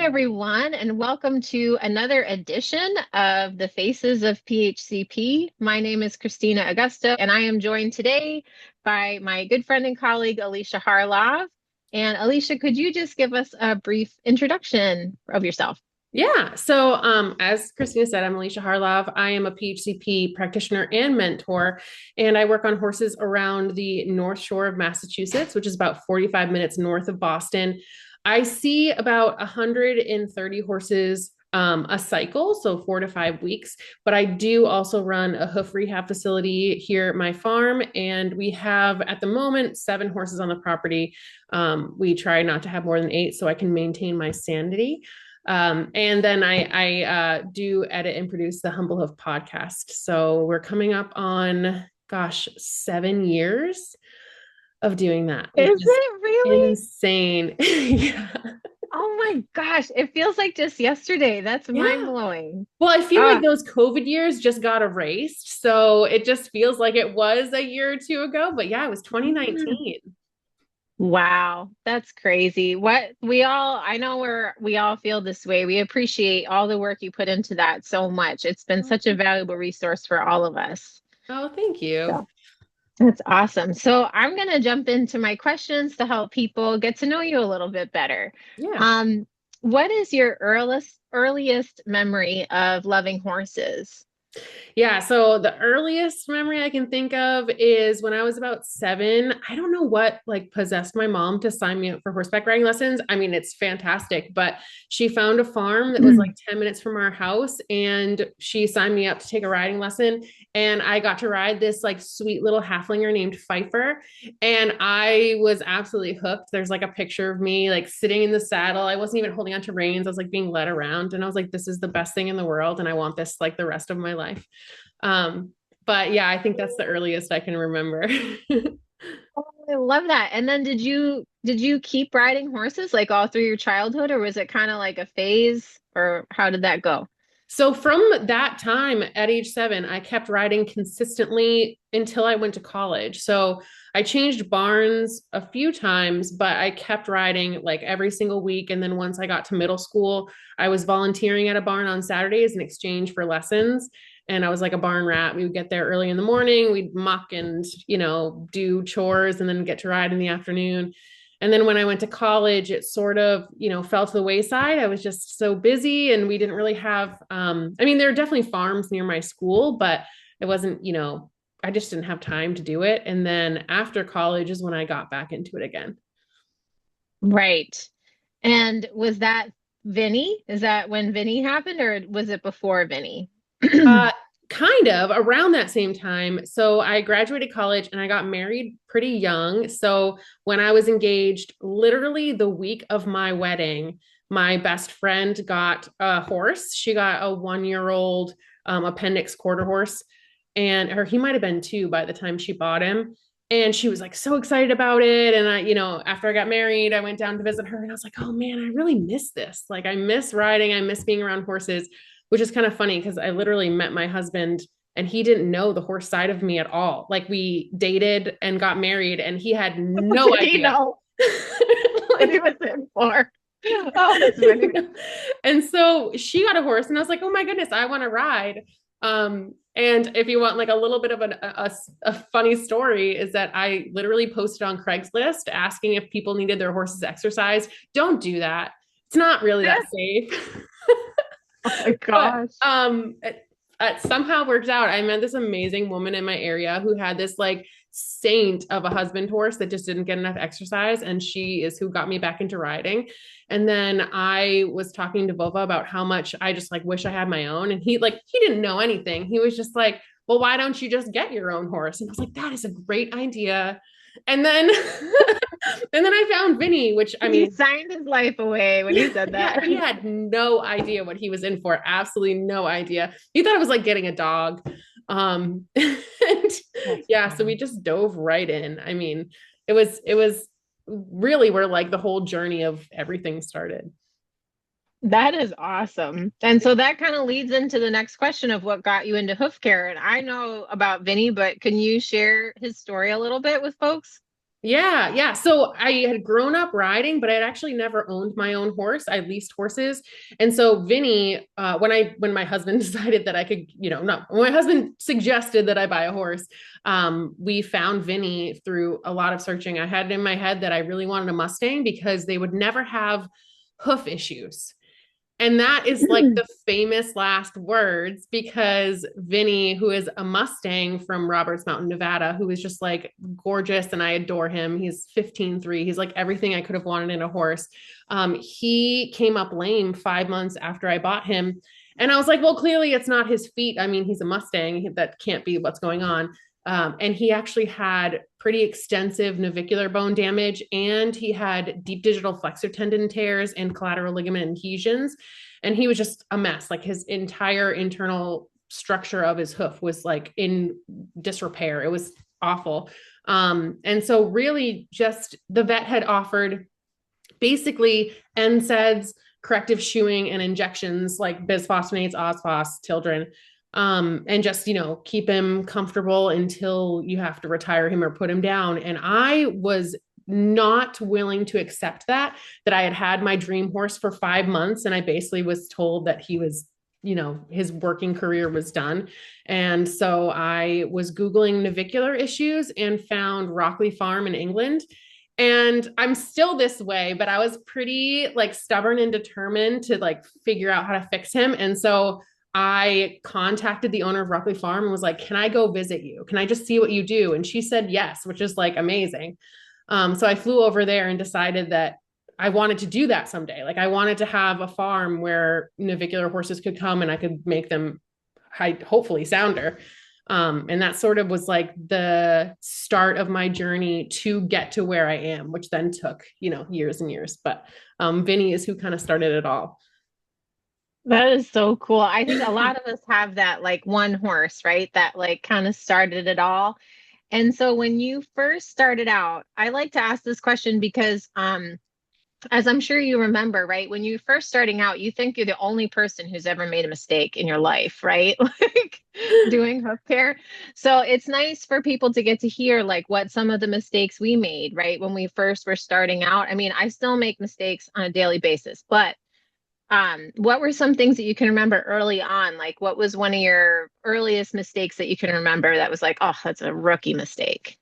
everyone, and welcome to another edition of the Faces of PHCP. My name is Christina Augusto, and I am joined today by my good friend and colleague, Alicia Harlov. And Alicia, could you just give us a brief introduction of yourself? Yeah. So, as Christina said, I'm Alicia Harlov. I am a PHCP practitioner and mentor, and I work on horses around the North Shore of Massachusetts, which is about 45 minutes north of Boston. I see about 130 horses a cycle, so 4 to 5 weeks. But I do also run a hoof rehab facility here at my farm, and we have at the moment 7 horses on the property. We try not to have more than 8 so I can maintain my sanity. And then I do edit and produce the Humble Hoof podcast. So we're coming up on, gosh, 7 years of doing that, which Is is it really? insane. Yeah. Oh my gosh, it feels like just yesterday. That's mind Yeah. blowing. Well, I feel like Ah, those COVID years just got erased. So it just feels like it was a year or two ago. But yeah, it was mm. 2019. Wow, that's crazy. I know we all feel this way. We appreciate all the work you put into that so much. It's been such a valuable resource for all of us. Oh, thank you. So that's awesome. So I'm going to jump into my questions to help people get to know you a little bit better. Yeah. Um, what is your earliest memory of loving horses? Yeah, so the earliest memory I can think of is when I was about 7. I don't know what like possessed my mom to sign me up for horseback riding lessons. I mean, it's fantastic, but she found a farm that was like 10 minutes from our house and she signed me up to take a riding lesson. And I got to ride this like sweet little halflinger named Pfeiffer. And I was absolutely hooked. There's like a picture of me like sitting in the saddle. I wasn't even holding onto reins. I was like being led around. And I was like, this is the best thing in the world. And I want this like the rest of my life. But yeah, I think that's the earliest I can remember. Oh, I love that. And then did you keep riding horses like all through your childhood, or was it kind of like a phase, or how did that go? So from that time at age 7, I kept riding consistently until I went to college. So I changed barns a few times, but I kept riding like every single week. And then once I got to middle school, I was volunteering at a barn on Saturdays in exchange for lessons. And I was like a barn rat. We would get there early in the morning, we'd muck and, do chores and then get to ride in the afternoon. And then when I went to college, it sort of, fell to the wayside. I was just so busy and we didn't really have, I mean, there are definitely farms near my school, but it wasn't, I just didn't have time to do it. And then after college is when I got back into it again. Right. And was that Vinny? Is that when Vinny happened, or was it before Vinny? Uh, Kind of around that same time. So I graduated college and I got married pretty young. So when I was engaged, literally the week of my wedding, my best friend got a horse. She got a 1 year old appendix quarter horse, and or he might have been 2 by the time she bought him. And she was like so excited about it. And I, after I got married, I went down to visit her and I was like, oh man, I really miss this. Like, I miss riding, I miss being around horses, which is kind of funny because I literally met my husband and he didn't know the horse side of me at all. Like, we dated and got married and he had no Did he idea. know what he Like, was in for? Oh, that's funny. and so she got a horse and I was like, oh my goodness, I want to ride. And if you want like a little bit of a funny story, is that I literally posted on Craigslist asking if people needed their horses exercised. Don't do that. It's not really that safe. Oh my But gosh. it somehow worked out. I met this amazing woman in my area who had this like saint of a husband horse that just didn't get enough exercise, and she is who got me back into riding. And then I was talking to Bova about how much I just like wish I had my own, and he didn't know anything. He was just like, well, why don't you just get your own horse? And I was like, that is a great idea. And then and then I found Vinny, which I He mean, signed his life away when he said yeah, that. he had no idea what he was in for. Absolutely no idea. He thought it was like getting a dog. And That's yeah, so we funny. just dove right in. I mean, it was really where like the whole journey of everything started. That is awesome. And so that kind of leads into the next question of what got you into hoof care. And I know about Vinny, but can you share his story a little bit with folks? Yeah, yeah. So I had grown up riding, but I'd actually never owned my own horse. I leased horses. And so Vinny, when my husband decided that I could, not when my husband suggested that I buy a horse, we found Vinny through a lot of searching. I had in my head that I really wanted a Mustang because they would never have hoof issues. And that is like the famous last words because Vinny, who is a Mustang from Roberts Mountain, Nevada, who is just like gorgeous and I adore him. He's 15.3. He's like everything I could have wanted in a horse. He came up lame 5 months after I bought him. And I was like, well, clearly it's not his feet. I mean, he's a Mustang. That can't be what's going on. And he actually had pretty extensive navicular bone damage, and he had deep digital flexor tendon tears and collateral ligament adhesions. And he was just a mess. Like his entire internal structure of his hoof was like in disrepair. It was awful. And so, really, just the vet had offered basically NSAIDs, corrective shoeing, and injections like bisphosphonates, osphos, Tildren, and just keep him comfortable until you have to retire him or put him down. And I was not willing to accept that I had had my dream horse for 5 months and I basically was told that he was his working career was done. And so I was Googling navicular issues and found Rockley Farm in England. And I'm still this way, but I was pretty like stubborn and determined to like figure out how to fix him. And so I contacted the owner of Rockley Farm and was like, can I go visit you? Can I just see what you do? And she said yes, which is like amazing. So I flew over there and decided that I wanted to do that someday. Like I wanted to have a farm where navicular horses could come and I could make them hopefully sounder. And that sort of was like the start of my journey to get to where I am, which then took, years and years. But Vinny is who kind of started it all. That is so cool. I think a lot of us have that like one horse, right? That like kind of started it all. And so when you first started out, I like to ask this question because as I'm sure you remember, right? When you're first starting out, you think you're the only person who's ever made a mistake in your life, right? Like doing hoof care. So it's nice for people to get to hear like what some of the mistakes we made, right? When we first were starting out. I mean, I still make mistakes on a daily basis, but what were some things that you can remember early on? Like what was one of your earliest mistakes that you can remember that was like, oh, that's a rookie mistake?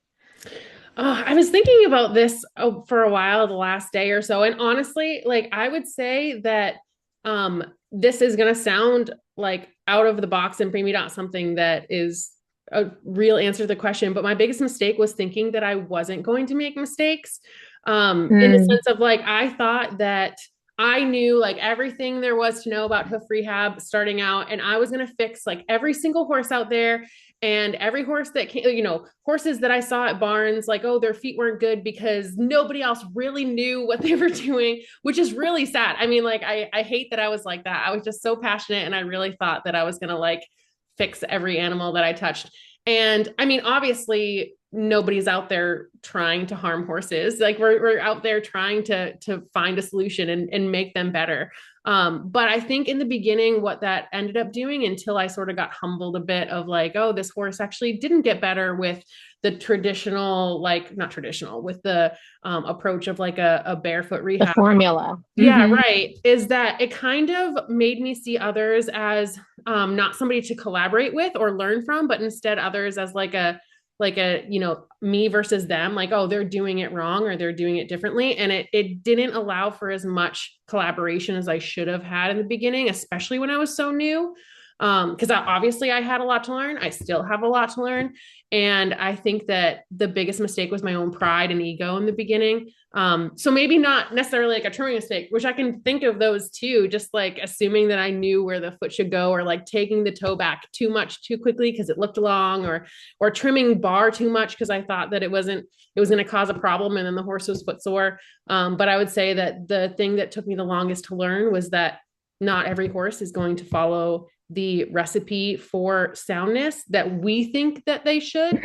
Oh, I was thinking about this for a while, the last day or so. And honestly, like I would say that this is going to sound like out of the box and maybe not something that is a real answer to the question. But my biggest mistake was thinking that I wasn't going to make mistakes. In the Mm. sense of like, I thought that I knew like everything there was to know about hoof rehab starting out, and I was going to fix like every single horse out there and every horse that came, horses that I saw at barns, like, oh, their feet weren't good because nobody else really knew what they were doing, which is really sad. I mean, like, I hate that I was like that. I was just so passionate and I really thought that I was going to like fix every animal that I touched. And I mean, obviously, nobody's out there trying to harm horses. Like we're out there trying to find a solution and make them better. But I think in the beginning, what that ended up doing until I sort of got humbled a bit of like, oh, this horse actually didn't get better with the traditional, like not traditional, with the approach of like a barefoot The rehab. formula. Yeah, Hmm. right. Is that it kind of made me see others as not somebody to collaborate with or learn from, but instead others as like a me versus them, like, oh, they're doing it wrong or they're doing it differently. And it didn't allow for as much collaboration as I should have had in the beginning, especially when I was so new. Because obviously I had a lot to learn. I still have a lot to learn. And I think that the biggest mistake was my own pride and ego in the beginning. So maybe not necessarily like a trimming mistake, which I can think of those too, just like assuming that I knew where the foot should go, or like taking the toe back too much too quickly because it looked long, or trimming bar too much because I thought that it was going to cause a problem and then the horse was footsore. But I would say that the thing that took me the longest to learn was that not every horse is going to follow the recipe for soundness that we think that they should.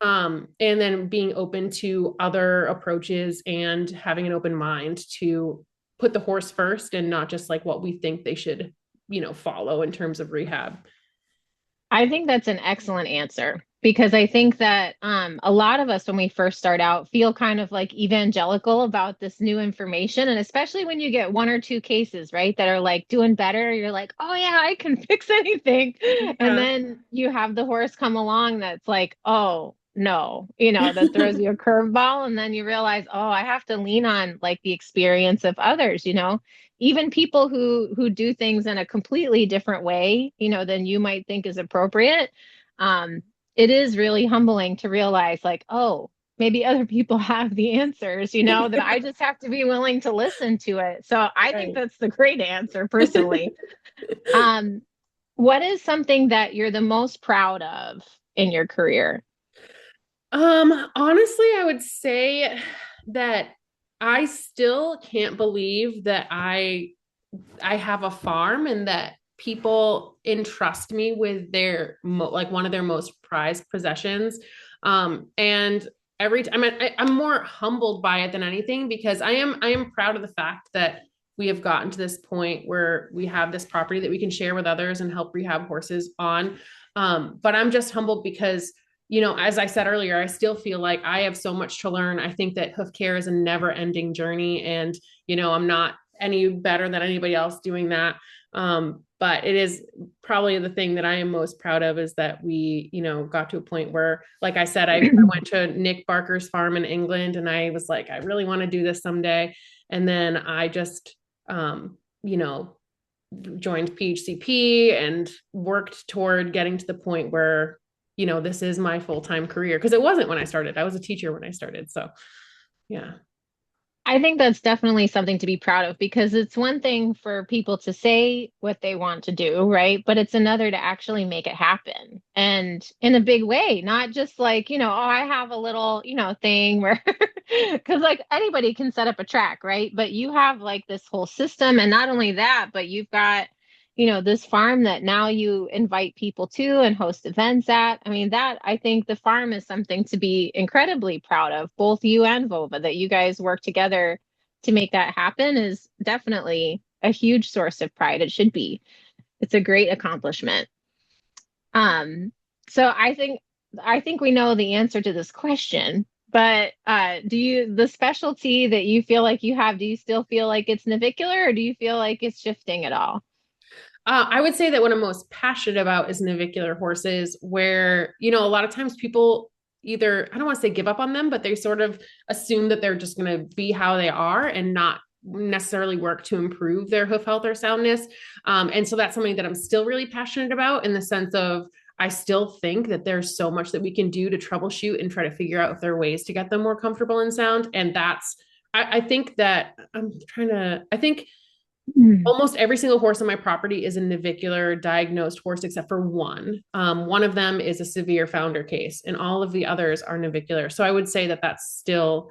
And then being open to other approaches and having an open mind to put the horse first and not just like what we think they should follow in terms of rehab. I think that's an excellent answer because I think that a lot of us, when we first start out, feel kind of like evangelical about this new information. And especially when you get one or two cases, right, that are like doing better, you're like, oh, yeah, I can fix anything. And Yeah. then you have the horse come along that's like, oh, no, that throws you a curveball. And then you realize, oh, I have to lean on like the experience of others. Even people who do things in a completely different way, than you might think is appropriate. um it is really humbling to realize like, oh, maybe other people have the answers, that I just have to be willing to listen to it. So I think Right. that's the great answer personally. um what is something that you're the most proud of in your career? Honestly, I would say that I still can't believe that I have a farm and that people entrust me with like one of their most prized possessions. And every time I'm more humbled by it than anything because I am proud of the fact that we have gotten to this point where we have this property that we can share with others and help rehab horses on. But I'm just humbled because as I said earlier, I still feel like I have so much to learn. I think that hoof care is a never ending journey. And, I'm not any better than anybody else doing that. But it is probably the thing that I am most proud of is that we, got to a point where, like I said, I went to Nick Barker's farm in England and I was like, I really want to do this someday. And then I just, you know, joined PHCP and worked toward getting to the point where, this is my full-time career. Because it wasn't when I started. I was a teacher when I started. So yeah. I think that's definitely something to be proud of because it's one thing for people to say what they want to do, right? But it's another to actually make it happen and in a big way, not just like, oh, I have a little, thing where, because like anybody can set up a track, right? But you have like this whole system. And not only that, but you've got, this farm that now you invite people to and host events at. I mean, that I think the farm is something to be incredibly proud of, both you and Vova, that you guys work together to make that happen is definitely a huge source of pride. It should be. It's a great accomplishment. Um, so I think we know the answer to this question, but the specialty that you feel like you have, do you still feel like it's navicular or do you feel like it's shifting at all? I would say that what I'm most passionate about is navicular horses, where, a lot of times people either, I don't want to say give up on them, but they sort of assume that they're just going to be how they are and not necessarily work to improve their hoof health or soundness. And so that's something that I'm still really passionate about in the sense of, I still think that there's so much that we can do to troubleshoot and try to figure out if there are ways to get them more comfortable and sound. And I think that I think Hmm. almost every single horse on my property is a navicular diagnosed horse except for one. One of them is a severe founder case, and all of the others are navicular. So I would say that that's still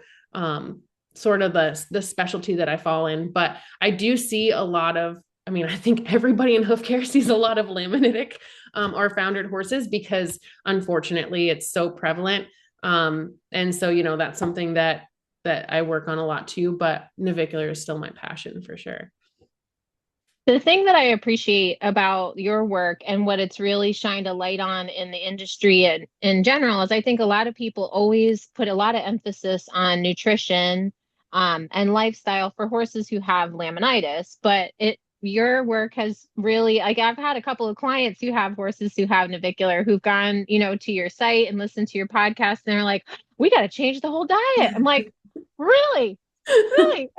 sort of the specialty that I fall in. But I do see a lot of, I mean, I think everybody in hoof care sees a lot of laminitic or foundered horses because unfortunately it's so prevalent. And so, that's something that I work on a lot too, but navicular is still my passion for sure. The thing that I appreciate about your work and what it's really shined a light on in the industry and in general is I think a lot of people always put a lot of emphasis on nutrition and lifestyle for horses who have laminitis. But your work has really, like, I've had a couple of clients who have horses who have navicular who've gone, to your site and listened to your podcast and they're like, we got to change the whole diet. I'm like, really? Really?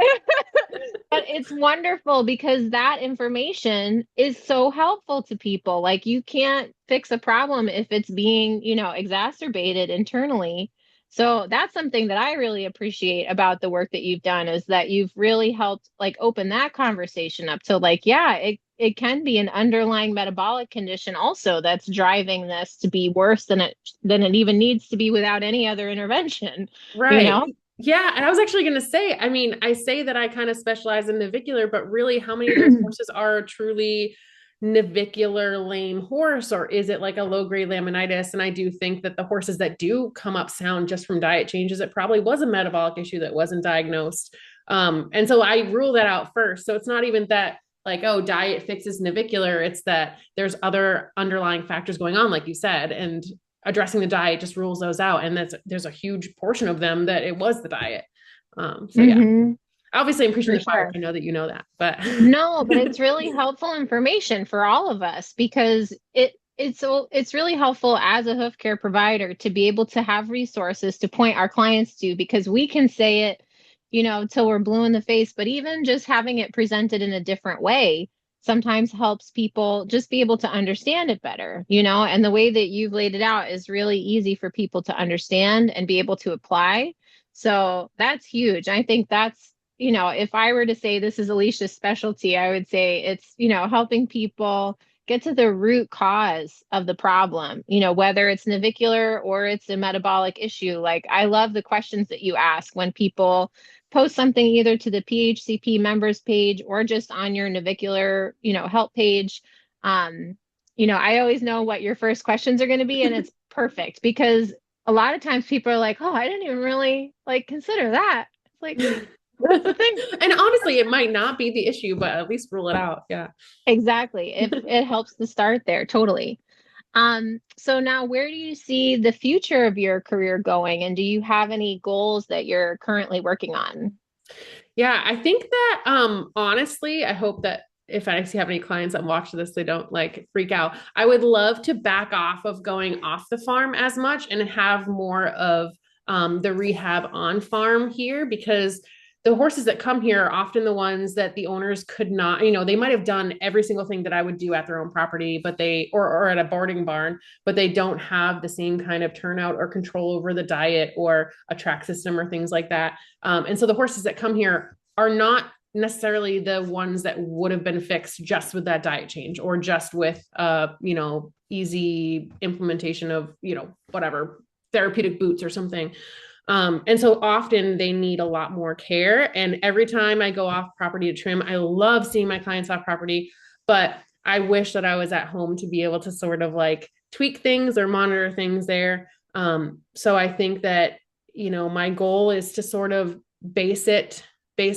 But it's wonderful because that information is so helpful to people. Like you can't fix a problem if it's being, exacerbated internally. So that's something that I really appreciate about the work that you've done is that you've really helped like open that conversation up to like, yeah, it can be an underlying metabolic condition also that's driving this to be worse than it even needs to be without any other intervention, you Right. know? Yeah. And I was actually going to say, I mean, I say that I kind of specialize in navicular, but really, how many of those horses are truly navicular lame horse, or is it like a low grade laminitis? And I do think that the horses that do come up sound just from diet changes, it probably was a metabolic issue that wasn't diagnosed. And so I rule that out first. So it's not even that like, oh, diet fixes navicular. It's that there's other underlying factors going on, like you said, and addressing the diet just rules those out. And there's a huge portion of them that it was the diet. So yeah, Hmm. obviously I'm preaching For to the choir. sure. I know that you know that, but No, but it's really helpful information for all of us because it's really helpful as a hoof care provider to be able to have resources to point our clients to because we can say it, till we're blue in the face, but even just having it presented in a different way sometimes helps people just be able to understand it better, and the way that you've laid it out is really easy for people to understand and be able to apply. So that's huge. I think that's if I were to say this is Alicia's specialty, I would say it's, helping people get to the root cause of the problem, whether it's navicular or it's a metabolic issue. Like, I love the questions that you ask when people post something either to the PHCP members page or just on your navicular, help page. Um, I always know what your first questions are going to be, and it's perfect because a lot of times people are like, oh, I didn't even really like consider that. It's like, that's the thing. and honestly, it might not be the issue, but at least rule it out. Yeah. Exactly. It helps to start there, totally. So now where do you see the future of your career going? And do you have any goals that you're currently working on? Yeah, I think that honestly, I hope that if I have any clients that watch this, they don't like freak out. I would love to back off of going off the farm as much and have more of the rehab on farm here because the horses that come here are often the ones that the owners could not, they might have done every single thing that I would do at their own property, but or at a boarding barn, but they don't have the same kind of turnout or control over the diet or a track system or things like that. And so the horses that come here are not necessarily the ones that would have been fixed just with that diet change or just with easy implementation of whatever therapeutic boots or something. And so often they need a lot more care. And every time I go off property to trim, I love seeing my clients off property, but I wish that I was at home to be able to sort of like tweak things or monitor things there. So I think that, my goal is to sort of base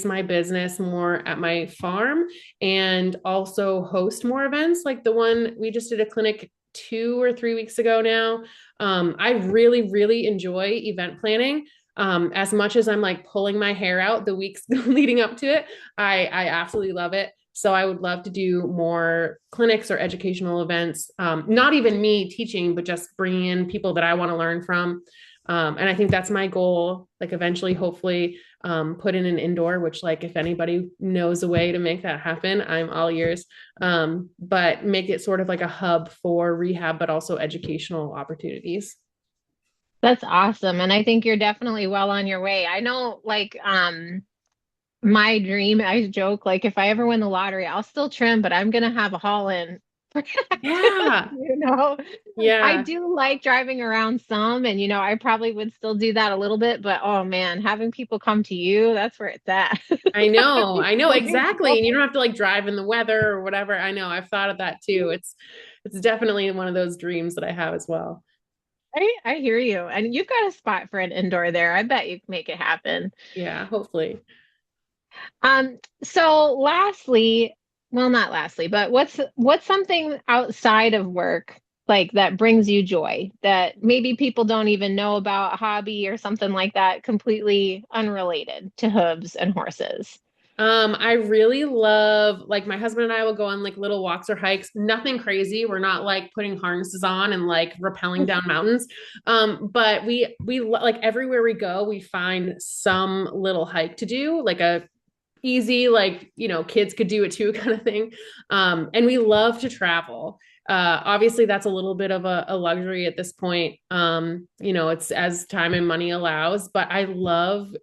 my business more at my farm and also host more events like the one we just did a clinic 2 or 3 weeks ago now. I really, really enjoy event planning. As much as I'm like pulling my hair out the weeks leading up to it, I absolutely love it. So I would love to do more clinics or educational events. Not even me teaching, but just bringing in people that I want to learn from. And I think that's my goal, like eventually, hopefully, put in an indoor, which like if anybody knows a way to make that happen, I'm all ears. But make it sort of like a hub for rehab, but also educational opportunities. That's awesome. And I think you're definitely well on your way. I know, like, my dream, I joke, like, if I ever win the lottery, I'll still trim, but I'm gonna have a haul in. Yeah. You know, I Yeah. do like driving around some, and I probably would still do that a little bit, but oh man, having people come to you, that's where it's at. I know Letting exactly. And you go. don't have to like drive in the weather or whatever. I know. I've thought of that too. It's definitely one of those dreams that I have as well. I hear you. And you've got a spot for an indoor there. I bet you can make it happen. Yeah, hopefully. So lastly, well, not lastly, but what's something outside of work like that brings you joy that maybe people don't even know about, a hobby or something like that, completely unrelated to hooves and horses? I really love like my husband and I will go on like little walks or hikes, nothing crazy. We're not like putting harnesses on and like rappelling down mountains. But we like everywhere we go, we find some little hike to do, like a easy, like, kids could do it too kind of thing. And we love to travel. Obviously that's a little bit of a luxury at this point. It's as time and money allows, but I love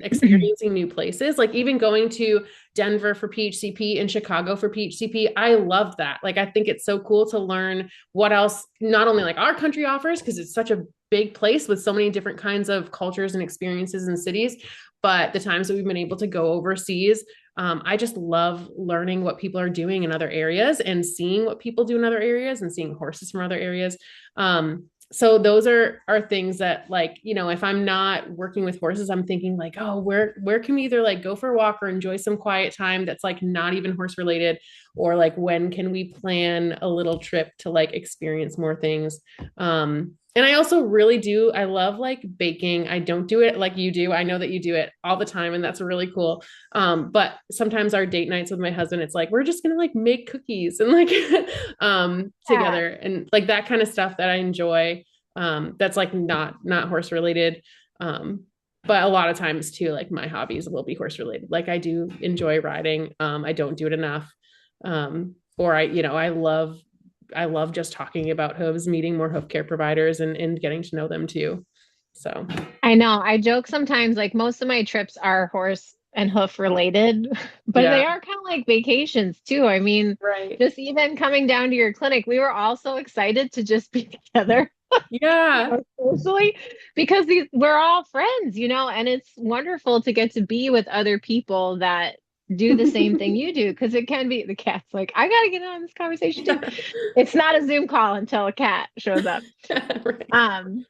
experiencing new places, like even going to Denver for PHCP and Chicago for PHCP. I love that. Like, I think it's so cool to learn what else, not only like our country offers, because it's such a big place with so many different kinds of cultures and experiences and cities, but the times that we've been able to go overseas, I just love learning what people are doing in other areas and seeing what people do in other areas and seeing horses from other areas. so those are things that, like, if I'm not working with horses, I'm thinking like, oh, where can we either like go for a walk or enjoy some quiet time that's like not even horse related, or like when can we plan a little trip to like experience more things. And I also really do, I love like baking. I don't do it like you do. I know that you do it all the time, and that's really cool. But sometimes our date nights with my husband, it's like we're just gonna like make cookies and like Yeah. together, and like that kind of stuff that I enjoy. That's like not horse related. Um, but a lot of times too, like my hobbies will be horse related. Like I do enjoy riding. I don't do it enough. Or I love just talking about hooves, meeting more hoof care providers and getting to know them too. So I know. I joke sometimes, like most of my trips are horse and hoof related, but they yeah. are kind of like vacations too. I mean, Right. just even coming down to your clinic, we were all so excited to just be together, Yeah. socially, because we're all friends, and it's wonderful to get to be with other people that do the same thing you do. Because it can be the cat's like, I gotta get on this conversation too. It's not a Zoom call until a cat shows up. Right. Um,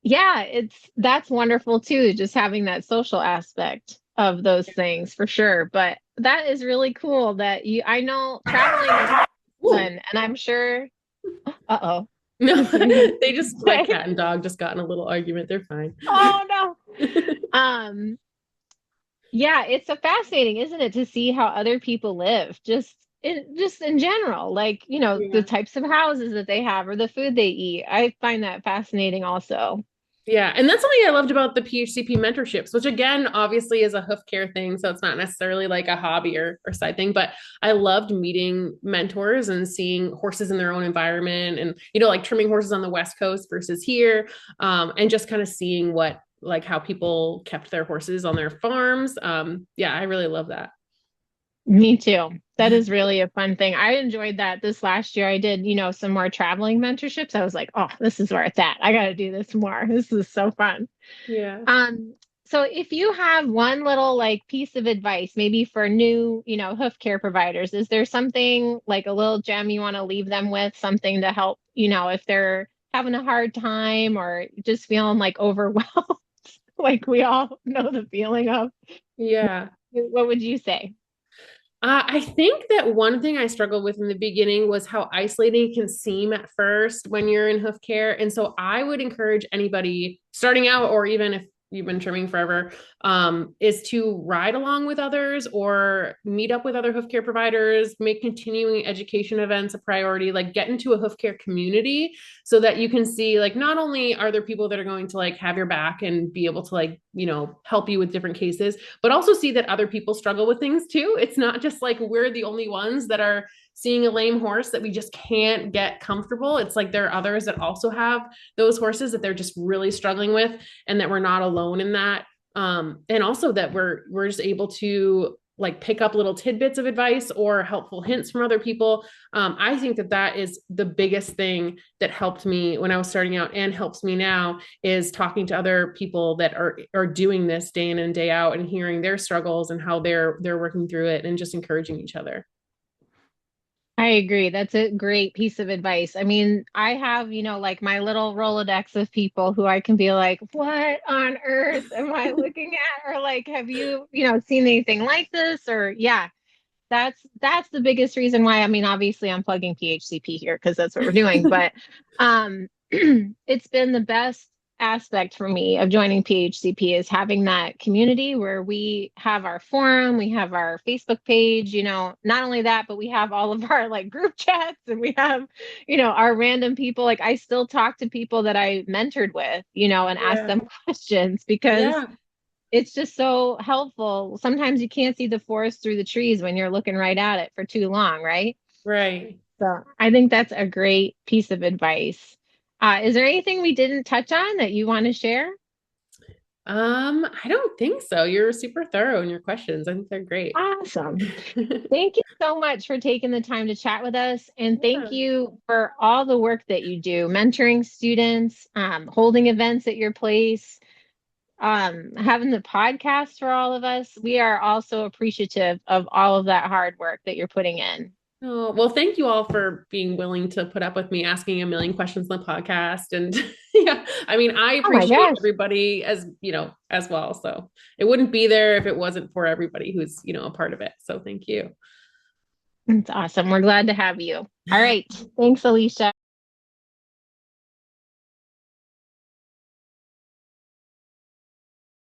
yeah, that's wonderful too, just having that social aspect of those things for sure. But that is really cool that I know traveling is Ooh. fun, and I'm sure, uh-oh. No, What are you gonna they just, my say? cat and dog just got in a little argument. They're fine. Oh no. Um, yeah, it's a fascinating, isn't it, to see how other people live, just in general, like, the Yeah. types of houses that they have or the food they eat. I find that fascinating also. Yeah, and that's something I loved about the PHCP mentorships, which again, obviously is a hoof care thing, so it's not necessarily like a hobby or side thing, but I loved meeting mentors and seeing horses in their own environment, and like trimming horses on the West Coast versus here, and just kind of seeing how people kept their horses on their farms. Yeah, I really love that. Me too. That is really a fun thing. I enjoyed that this last year. I did, some more traveling mentorships. I was like, oh, this is where it's at. I got to do this more. This is so fun. Yeah. Um, so if you have one little like piece of advice, maybe for new, hoof care providers, is there something like a little gem you want to leave them with, something to help, if they're having a hard time or just feeling like overwhelmed, like we all know the feeling of, Yeah. what would you say? I think that one thing I struggled with in the beginning was how isolating it can seem at first when you're in hoof care. And so I would encourage anybody starting out, or even if you've been trimming forever, is to ride along with others or meet up with other hoof care providers, make continuing education events a priority, like get into a hoof care community so that you can see, like, not only are there people that are going to like have your back and be able to like, help you with different cases, but also see that other people struggle with things too. It's not just like we're the only ones that are seeing a lame horse that we just can't get comfortable. It's like there are others that also have those horses that they're just really struggling with, and that we're not alone in that. And also that we're just able to like pick up little tidbits of advice or helpful hints from other people. I think that is the biggest thing that helped me when I was starting out and helps me now, is talking to other people that are doing this day in and day out and hearing their struggles and how they're working through it, and just encouraging each other. I agree. That's a great piece of advice. I mean, I have, like my little Rolodex of people who I can be like, what on earth am I looking at? Or like, have you, seen anything like this? Or yeah, that's the biggest reason why. I mean, obviously I'm plugging PHCP here because that's what we're doing, but it's been the best aspect for me of joining PHCP is having that community where we have our forum, we have our Facebook page, not only that, but we have all of our like group chats, and we have, our random people. Like I still talk to people that I mentored with, and ask Yeah. them questions because Yeah. it's just so helpful. Sometimes you can't see the forest through the trees when you're looking right at it for too long, right? Right. So I think that's a great piece of advice. Is there anything we didn't touch on that you want to share? I don't think so. You're super thorough in your questions. I think they're great. Awesome. Thank you so much for taking the time to chat with us. And thank Yeah. you for all the work that you do, mentoring students, holding events at your place, having the podcast for all of us. We are also appreciative of all of that hard work that you're putting in. Oh, well, thank you all for being willing to put up with me asking a million questions on the podcast. And yeah, I mean, I Oh my appreciate gosh. everybody as, as well. So it wouldn't be there if it wasn't for everybody who's, a part of it. So thank you. It's awesome. We're glad to have you. All right. Thanks, Alicia.